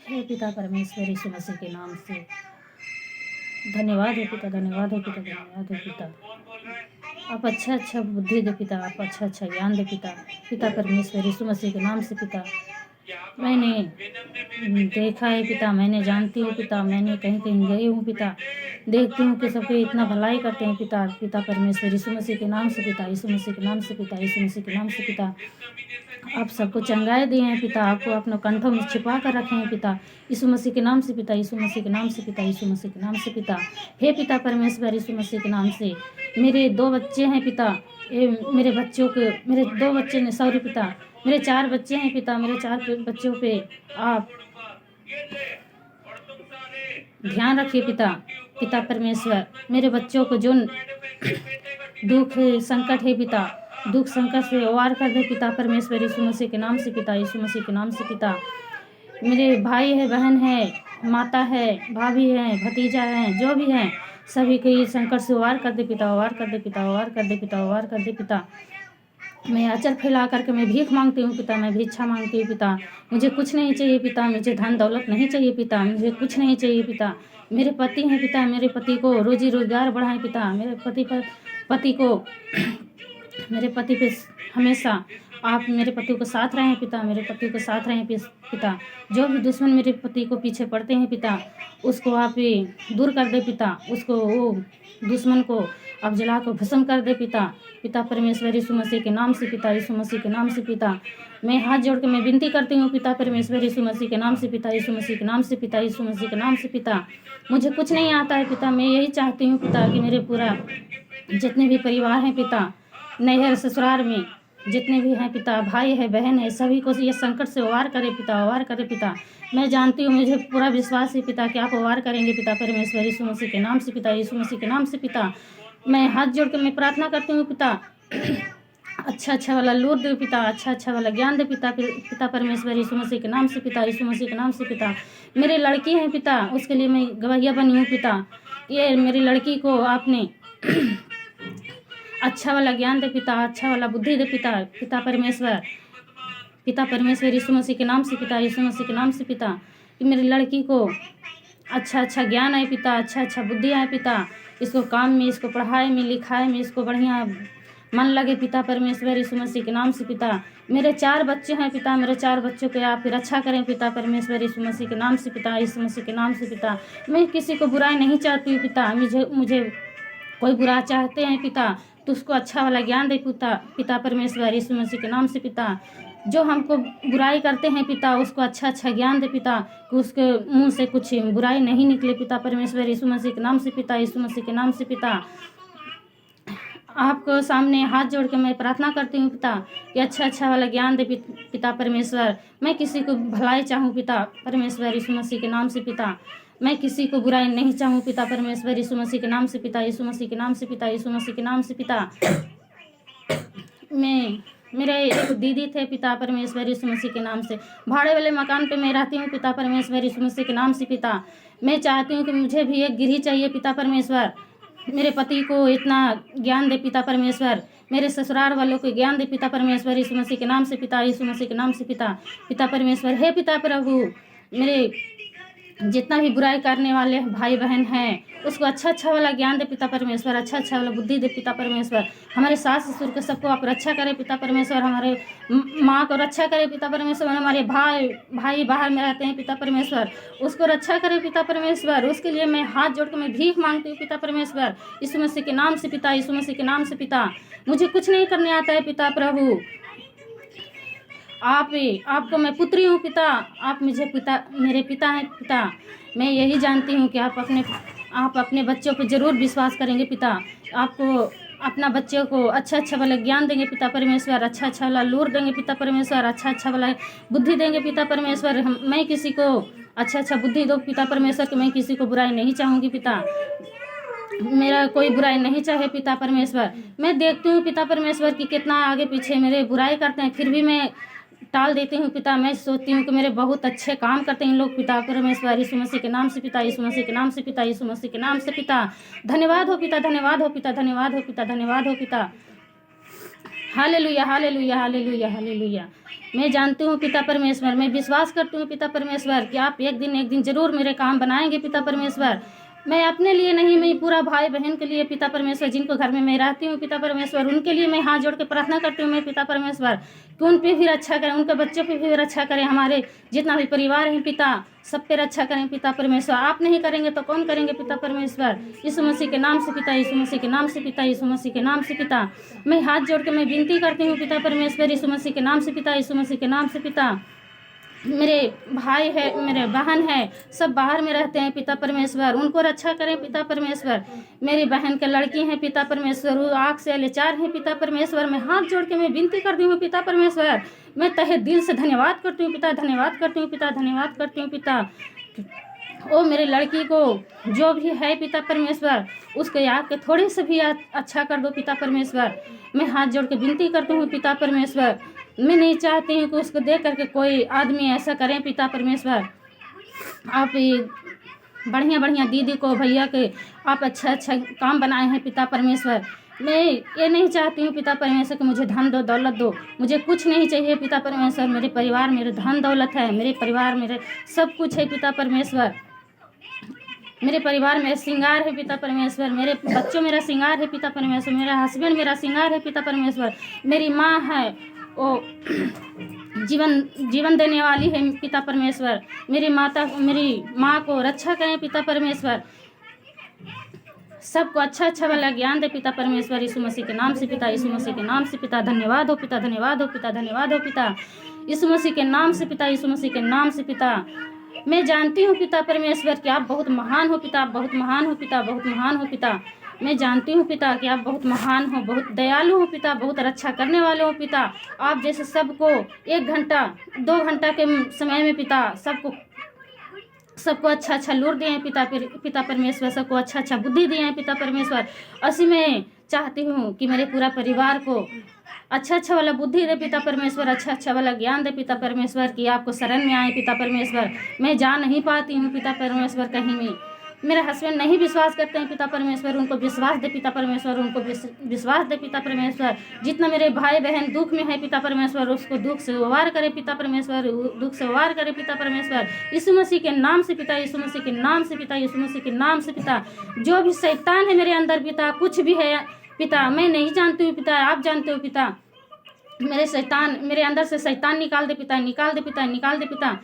हे पिता परमेश्वर यीशु मसीह के नाम से धन्यवाद हो पिता, धन्यवाद हो पिता, धन्यवाद हो पिता। आप अच्छा बुद्धि दे पिता, आप अच्छा ज्ञान दे पिता। पिता परमेश्वर यीशु मसीह के नाम से पिता, मैंने देखा है पिता, मैंने जानती हूँ पिता, मैंने कहीं कहीं गई हूँ पिता, देखती हूँ कि सबके इतना भलाई करते हैं पिता। पिता परमेश्वर यीशु मसीह के नाम से पिता, यीशु मसीह के नाम से पिता, यीशु मसीह के नाम से पिता, आप सबको चंगाए दिए हैं पिता, आपको अपने कंठों में छिपा कर रखे हैं पिता, यीशु मसीह के नाम से पिता, यीशु मसीह के नाम से पिता, यीशु मसीह के नाम से पिता। हे पिता परमेश्वर यीशु मसीह के नाम से, मेरे 2 बच्चे हैं पिता, मेरे बच्चों के, मेरे 2 बच्चे ने, सॉरी पिता, मेरे 4 बच्चे हैं पिता, मेरे 4 बच्चों पे आप ध्यान रखिए पिता। पिता परमेश्वर, मेरे बच्चों को जो दुख संकट है पिता, दुख संकट से वार कर दे पिता परमेश्वर यीशु मसीह के नाम से पिता, यीशु मसीह के नाम से पिता। मेरे भाई है, बहन है, माता है, भाभी है, भतीजा है, जो भी है सभी को इस संकट से वार कर दे पिता, वार कर दे पिता, वार कर दे पिता, वार कर दे पिता। मैं आंचल फैला करके मैं भीख मांगती हूँ पिता, मैं भिक्षा मांगती हूँ पिता। मुझे कुछ नहीं चाहिए पिता, मुझे धन दौलत नहीं चाहिए पिता, मुझे कुछ नहीं चाहिए पिता। मेरे पति हैं पिता, मेरे पति को रोजी रोजगार बढ़ाएं पिता, मेरे पति को मेरे पति पे हमेशा आप मेरे पति को साथ रहें पिता, मेरे पति को साथ रहें पिता। जो भी दुश्मन मेरे पति को पीछे पड़ते हैं पिता, उसको आप दूर कर दे पिता, उसको वो दुश्मन को आप जला को भस्म कर दे पिता। पिता परमेश्वर यीशु मसीह के नाम से पिता, यीशु मसीह के नाम से पिता, मैं हाथ जोड़ के मैं विनती करती हूँ पिता परमेश्वर यीशु मसीह के नाम से पिता, यीशु मसीह के नाम से पिता, यीशु मसीह के नाम से पिता। मुझे कुछ नहीं आता है पिता, मैं यही चाहती हूँ पिता कि मेरे पूरा जितने भी परिवार हैं पिता, नैहर ससुराल में जितने भी हैं पिता, भाई है, बहन है, सभी को ये संकट से वार करे पिता, वार करे पिता। मैं जानती हूँ, मुझे पूरा विश्वास है पिता कि आप वार करेंगे पिता परमेश्वर यीशु मसीह के नाम से पिता, यीशु मसीह के नाम से पिता। मैं हाथ जोड़ के मैं प्रार्थना करती हूँ पिता, अच्छा वाला लूर दे पिता, अच्छा वाला ज्ञान दे पिता, पिता परमेश्वर यीशु मसीह के नाम से पिता, यीशु मसीह के नाम से पिता। मेरी लड़की है पिता, उसके लिए मैं गवाहिया बनी हूँ पिता। ये मेरी लड़की को आपने अच्छा वाला ज्ञान दे पिता, अच्छा वाला बुद्धि दे पिता, पिता परमेश्वर यीशु मसीह के नाम से पिता, यीशु मसीह के नाम से पिता, कि मेरी लड़की को अच्छा ज्ञान है पिता, अच्छा बुद्धि है पिता, इसको काम में, इसको पढ़ाई में, लिखाई में, इसको बढ़िया मन लगे पिता परमेश्वर यीशु मसीह के नाम से पिता। मेरे 4 बच्चे हैं पिता, मेरे 4 बच्चों को आप रक्षा करें पिता परमेश्वर यीशु मसीह के नाम से पिता, यीशु मसीह के नाम से पिता। मैं किसी को बुराई नहीं चाहती हूँ पिता, मुझे कोई बुरा चाहते हैं पिता तो उसको अच्छा वाला ज्ञान दे पिता परमेश्वर यीशु मसीह के नाम से पिता। जो हमको बुराई करते हैं पिता, उसको अच्छा ज्ञान दे पिता, कि उसके मुंह से कुछ बुराई नहीं निकले पिता परमेश्वर यीशु मसीह के नाम से पिता, यीशु मसीह के नाम से पिता। आपको सामने हाथ जोड़ के मैं प्रार्थना करती हूँ पिता कि अच्छा वाला ज्ञान दे पिता परमेश्वर। मैं किसी को भलाई चाहूँ पिता परमेश्वर यीशु मसीह के नाम से पिता, मैं किसी को बुराई नहीं चाहूँ पिता परमेश्वर यीशु मसीह के नाम से पिता, यीशु मसीह के नाम से पिता, यीशु मसीह के नाम से पिता। मेरे एक दीदी थे पिता परमेश्वर यीशु मसीह के नाम से, भाड़े वाले मकान पे मैं रहती हूँ पिता परमेश्वर यीशु मसीह के नाम से पिता। मैं चाहती हूँ कि मुझे भी एक गिरही चाहिए पिता परमेश्वर, मेरे पति को इतना ज्ञान दे पिता परमेश्वर, मेरे ससुराल वालों को ज्ञान दे पिता परमेश्वर यीशु मसीह के नाम से पिता, यीशु मसीह के नाम से पिता। पिता परमेश्वर, हे पिता प्रभु, मेरे जितना भी बुराई करने वाले भाई बहन हैं उसको अच्छा वाला ज्ञान दे पिता परमेश्वर, अच्छा वाला बुद्धि दे पिता परमेश्वर। हमारे सास ससुर के सबको आप रक्षा करें पिता परमेश्वर, हमारे माँ को रक्षा करें पिता परमेश्वर, हमारे भाई बाहर में रहते हैं पिता परमेश्वर, उसको रक्षा करें पिता परमेश्वर। उसके लिए मैं हाथ जोड़ के मैं भीख मांगती हूँ पिता परमेश्वर यीशु मसीह के नाम से पिता, यीशु मसीह के नाम से पिता। मुझे कुछ नहीं करने आता है पिता प्रभु, आपको मैं पुत्री हूँ पिता, आप मुझे मेरे पिता हैं पिता। मैं यही जानती हूँ कि आप अपने बच्चों पर जरूर विश्वास करेंगे पिता, आपको अपना बच्चों को अच्छा वाला ज्ञान देंगे पिता परमेश्वर, अच्छा वाला लूर देंगे पिता परमेश्वर, अच्छा वाला बुद्धि देंगे पिता परमेश्वर। मैं किसी को अच्छा बुद्धि दो पिता परमेश्वर, कि मैं किसी को बुराई नहीं चाहूँगी पिता, मेरा कोई बुराई नहीं चाहे पिता परमेश्वर। मैं देखती हूँ पिता परमेश्वर कि कितना आगे पीछे मेरे बुराई करते हैं, फिर भी मैं टाल देती हूँ पिता। मैं सोचती हूँ कि मेरे बहुत अच्छे काम करते हैं लोग पिता परमेश्वर यीशु मसीह के नाम से पिता, यीशु मसीह के नाम से पिता, यीशु मसीह के नाम से पिता। धन्यवाद हो पिता, धन्यवाद हो पिता, धन्यवाद हो पिता, धन्यवाद हो पिता। Hallelujah, hallelujah, hallelujah, hallelujah. मैं जानती हूँ पिता परमेश्वर, मैं विश्वास करती हूँ पिता परमेश्वर कि आप एक दिन जरूर मेरे काम बनाएंगे पिता परमेश्वर। मैं अपने लिए नहीं, मैं पूरा भाई बहन के लिए पिता परमेश्वर, जिनको घर में मैं रहती हूँ पिता परमेश्वर, उनके लिए मैं हाथ जोड़ के प्रार्थना करती हूँ मैं पिता परमेश्वर कि उन पे भी रक्षा करें, उनके बच्चों पे भी रक्षा करें, हमारे जितना भी परिवार है पिता सब पे रक्षा करें पिता परमेश्वर। आप नहीं करेंगे तो कौन करेंगे पिता परमेश्वर। यीशु मसीह के नाम से पिता, यीशु मसीह के नाम से पिता, यीशु मसीह के नाम से पिता, मैं हाथ जोड़ के मैं विनती करती हूँ पिता परमेश्वर, यीशु मसीह के नाम से पिता, यीशु मसीह के नाम से पिता। मेरे भाई है, मेरे बहन है, सब बाहर में रहते हैं पिता परमेश्वर, उनको रक्षा करें पिता परमेश्वर। मेरी बहन के लड़की हैं पिता परमेश्वर, वो आँख से लाचार हैं पिता परमेश्वर। मैं हाथ जोड़ के मैं विनती करती हूँ पिता परमेश्वर, मैं तहे दिल से धन्यवाद करती हूँ पिता, धन्यवाद करती हूँ पिता, धन्यवाद करती हूँ पिता। ओ मेरे लड़की को जो भी है पिता परमेश्वर, उसके आग के थोड़े से भी अच्छा कर दो पिता परमेश्वर। मैं हाथ जोड़ के विनती करती हूँ पिता परमेश्वर। मैं नहीं चाहती हूँ कि उसको देख करके कोई आदमी ऐसा करें पिता परमेश्वर। आप बढ़िया बढ़िया दीदी को, भैया के आप अच्छा अच्छा काम बनाए हैं पिता परमेश्वर। मैं ये नहीं चाहती हूँ पिता परमेश्वर कि मुझे धन दो, दौलत दो, मुझे कुछ नहीं चाहिए पिता परमेश्वर। मेरे परिवार मेरे धन दौलत है, मेरे परिवार मेरे सब कुछ है पिता परमेश्वर। मेरे परिवार मेरा श्रृंगार है पिता परमेश्वर, मेरे बच्चों मेरा श्रृंगार है पिता परमेश्वर, मेरा हस्बैंड मेरा श्रृंगार है पिता परमेश्वर। मेरी माँ है वो जीवन देने वाली है पिता परमेश्वर। मेरी माँ को रक्षा करें पिता परमेश्वर। सबको अच्छा अच्छा वाला ज्ञान दे पिता परमेश्वर, यीशु मसीह के नाम से पिता, यीशु मसीह के नाम से पिता। धन्यवाद हो पिता, धन्यवाद हो पिता, धन्यवाद हो पिता, यीशु मसीह के नाम से पिता, यीशु मसीह के नाम से पिता। मैं जानती हूँ पिता परमेश्वर कि आप बहुत महान हो पिता, बहुत महान हो पिता, बहुत महान हो पिता। मैं जानती हूँ पिता कि आप बहुत महान हो, बहुत दयालु हो पिता, बहुत रक्षा करने वाले हो पिता। आप जैसे सबको 1 घंटा 2 घंटा के समय में पिता सबको अच्छा अच्छा लूर दिए हैं पिता परमेश्वर, सबको अच्छा अच्छा बुद्धि दिए हैं पिता परमेश्वर। ऐसी मैं चाहती हूँ कि मेरे पूरा परिवार को अच्छा अच्छा वाला बुद्धि दे पिता परमेश्वर, अच्छा अच्छा वाला ज्ञान दे पिता परमेश्वर, कि आपको शरण में आए पिता परमेश्वर। मैं जा नहीं पाती हूँ पिता परमेश्वर कहीं भी, मेरे हस्बैंड नहीं विश्वास करते हैं पिता परमेश्वर, उनको विश्वास दे पिता परमेश्वर, उनको विश्वास दे पिता परमेश्वर। जितना मेरे भाई बहन दुख में है पिता परमेश्वर, उसको दुख से उबार करे पिता परमेश्वर, दुख से उबार करे पिता परमेश्वर, यीशु मसीह के नाम से पिता, यीशु मसीह के नाम से पिता, यीशु मसीह के नाम से पिता। जो भी शैतान है मेरे अंदर पिता, कुछ भी है पिता, मैं नहीं जानती हूँ पिता, आप जानते हो पिता। मेरे अंदर से शैतान निकाल दे पिता, निकाल दे पिता, निकाल दे पिता।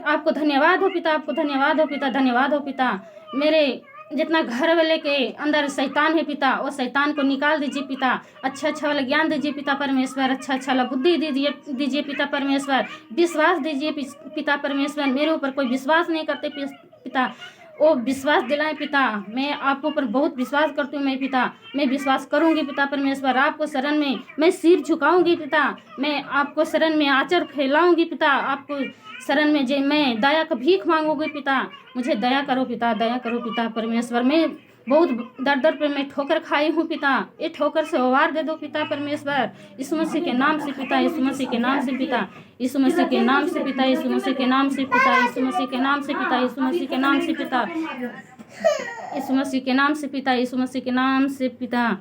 आपको धन्यवाद हो पिता, आपको धन्यवाद हो पिता, धन्यवाद हो पिता। मेरे जितना घर वाले के अंदर शैतान है पिता, वो शैतान को निकाल दीजिए पिता। अच्छा अच्छा वाला ज्ञान दीजिए पिता परमेश्वर, अच्छा अच्छा वाला बुद्धि दीजिए पिता परमेश्वर। विश्वास दीजिए पिता परमेश्वर। मेरे ऊपर कोई विश्वास नहीं करते पिता, वो विश्वास दिलाएं पिता। मैं आपके ऊपर बहुत विश्वास करती हूँ मैं पिता, मैं विश्वास करूँगी पिता परमेश्वर। आपको शरण में मैं सिर झुकाऊंगी पिता, मैं आपको शरण में आचर फैलाऊंगी पिता, आपको शरण में मैं दया का भीख मांगूंगी पिता। मुझे दया करो पिता, दया करो पिता परमेश्वर। मैं बहुत दर पे मैं ठोकर खाई हूँ पिता, ये ठोकर से उबार दे दो पिता परमेश्वर, यीशु मसीह के नाम से पिता, यीशु मसीह के नाम से पिता, यीशु मसीह के नाम से पिता, यीशु मसीह के नाम से पिता, यीशु मसीह के नाम से पिता, यीशु मसीह के नाम से पिता, यीशु मसीह के नाम से पिता, यीशु मसीह के नाम से पिता।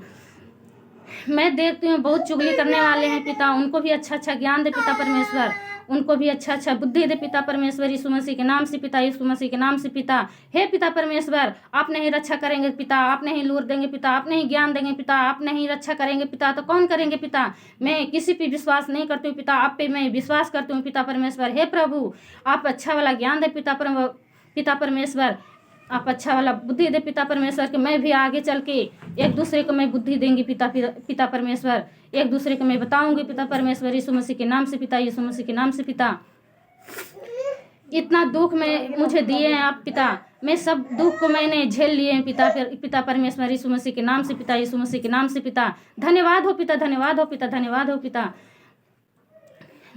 मैं देखती हूँ बहुत चुगली करने वाले हैं पिता, उनको भी अच्छा अच्छा ज्ञान दे पिता परमेश्वर, उनको भी अच्छा अच्छा बुद्धि दे पिता परमेश्वर, यीशु मसीह के नाम से पिता, यीशु मसीह के नाम से पिता। हे पिता परमेश्वर, आप नहीं रक्षा करेंगे पिता, आप नहीं लूर देंगे पिता, आप नहीं ज्ञान देंगे पिता, आप नहीं रक्षा करेंगे पिता, तो कौन करेंगे पिता। मैं किसी पे विश्वास नहीं करती हूँ पिता, आप पे मैं विश्वास करती हूँ पिता परमेश्वर। हे प्रभु, आप अच्छा वाला ज्ञान दे पिता परमेश्वर, आप अच्छा वाला बुद्धि दे पिता परमेश्वर, कि मैं भी आगे चल के एक दूसरे को मैं बुद्धि देंगी पिता परमेश्वर, एक दूसरे को मैं बताऊंगी पिता परमेश्वर, यीशु मसीह के नाम से पिता, यीशु मसीह के नाम से पिता। इतना दुख में मुझे दिए हैं आप पिता, मैं सब दुख को मैंने झेल लिए हैं पिता परमेश्वर, यीशु मसीह के नाम से पिता, यीशु मसीह के नाम से पिता। धन्यवाद हो पिता, धन्यवाद हो पिता, धन्यवाद हो पिता।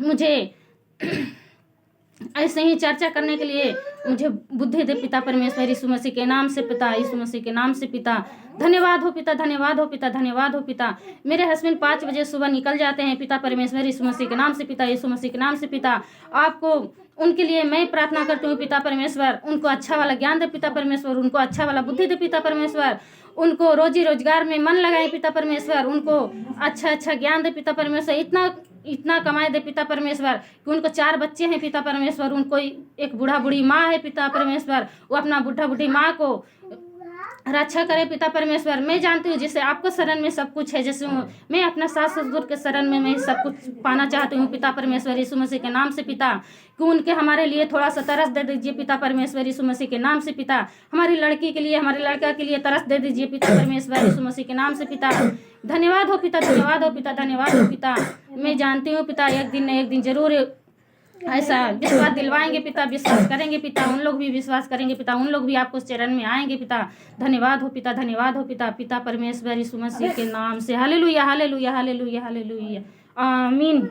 मुझे ऐसे ही चर्चा करने के लिए मुझे बुद्धि दे पिता परमेश्वर यीशु मसीह के नाम से पिता, यीशु मसीह के नाम से पिता। धन्यवाद हो पिता, धन्यवाद हो पिता, धन्यवाद हो पिता। मेरे हस्बैंड 5 बजे सुबह निकल जाते हैं पिता परमेश्वर यीशु मसीह के नाम से पिता, यीशु मसीह के नाम से पिता। आपको उनके लिए मैं प्रार्थना करती हूँ पिता परमेश्वर, उनको अच्छा वाला ज्ञान दे पिता परमेश्वर, उनको अच्छा वाला बुद्धि दे पिता परमेश्वर, उनको रोजी रोजगार में मन लगाए पिता परमेश्वर, उनको अच्छा ज्ञान दे पिता परमेश्वर, इतना कमाए दे पिता परमेश्वर कि उनको 4 बच्चे हैं पिता परमेश्वर, उनको एक बूढ़ा बूढ़ी माँ है पिता परमेश्वर, वो अपना बूढ़ा बूढ़ी माँ को रक्षा करे पिता परमेश्वर। मैं जानती हूँ जैसे आपको शरण में सब कुछ है, जैसे मैं अपना सास ससुर के शरण में मैं सब कुछ पाना चाहती हूँ पिता परमेश्वर यीशु मसीह के नाम से पिता, कि उनके हमारे लिए थोड़ा सा तरस दे दीजिए पिता परमेश्वर यीशु मसीह के नाम से पिता। हमारी लड़की के लिए, हमारे लड़का के लिए तरस दे दीजिए पिता परमेश्वर यीशु मसीह के नाम से पिता। धन्यवाद हो पिता, धन्यवाद हो पिता, धन्यवाद हो पिता। मैं जानती हूँ पिता एक दिन न एक दिन जरूर ऐसा विश्वास दिलवाएंगे पिता, विश्वास करेंगे पिता, उन लोग भी विश्वास करेंगे पिता, उन लोग भी आपको चरण में आएंगे पिता। धन्यवाद हो पिता, धन्यवाद हो पिता, पिता परमेश्वर यीशु मसीह के नाम से। हालेलुया, हालेलुया, हालेलुया, हालेलुया, आमीन।